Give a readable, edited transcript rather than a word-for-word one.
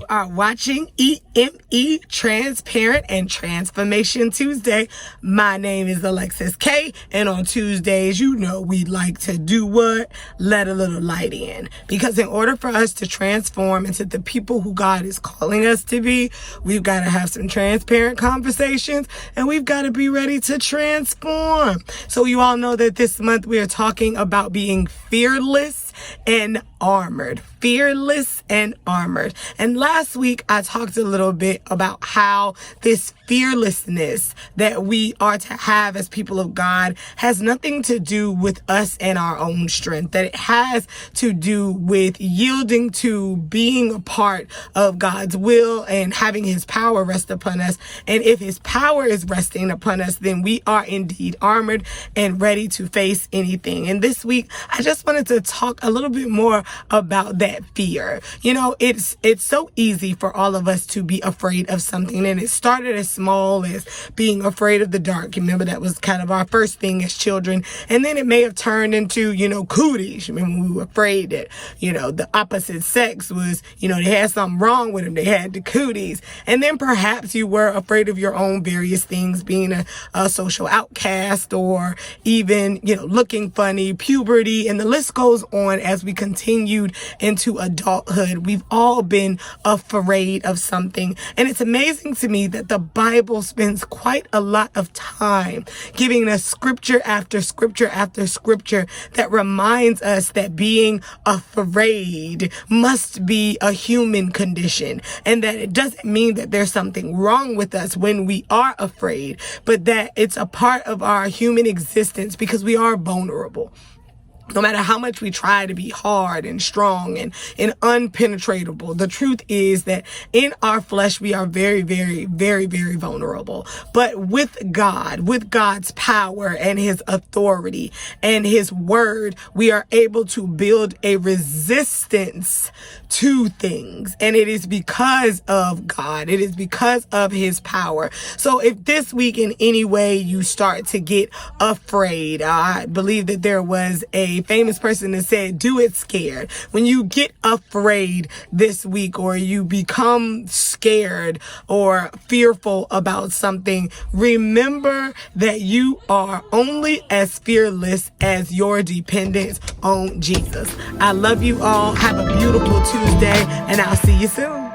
Are watching EME Transparent and Transformation Tuesday. My name is Alexis K, and on Tuesdays, you know we like to do what? Let a little light in. Because in order for us to transform into the people who God is calling us to be, we've got to have some transparent conversations, and we've got to be ready to transform. So you all know that this month we are talking about being fearless and armored. Fearless and armored. And last week I talked a little bit about how this fearlessness that we are to have as people of God has nothing to do with us and our own strength, that it has to do with yielding to being a part of God's will and having his power rest upon us. And if his power is resting upon us, then we are indeed armored and ready to face anything. And this week I just wanted to talk a little bit more about that fear. You know, it's so easy for all of us to be afraid of something, and it started as small as being afraid of the dark. Remember, that was kind of our first thing as children, and then it may have turned into, cooties. Remember, we were afraid that, the opposite sex was, they had something wrong with them. They had the cooties. And then perhaps you were afraid of your own various things, being a social outcast, or even, looking funny, puberty, and the list goes on. As we continued into adulthood, we've all been afraid of something. And it's amazing to me that the Bible spends quite a lot of time giving us scripture after scripture after scripture that reminds us that being afraid must be a human condition, and that it doesn't mean that there's something wrong with us when we are afraid, but that it's a part of our human existence because we are vulnerable. No matter how much we try to be hard and strong and unpenetratable, the truth is that in our flesh, we are very, very, very, very vulnerable. But with God, with God's power and his authority and his word, we are able to build a resistance to things. And it is because of God. It is because of his power. So if this week in any way you start to get afraid, I believe that there was a famous person that said, do it scared. When you get afraid this week, or you become scared or fearful about something, remember that you are only as fearless as your dependence on Jesus. I love you all. Have a beautiful Tuesday, and I'll see you soon.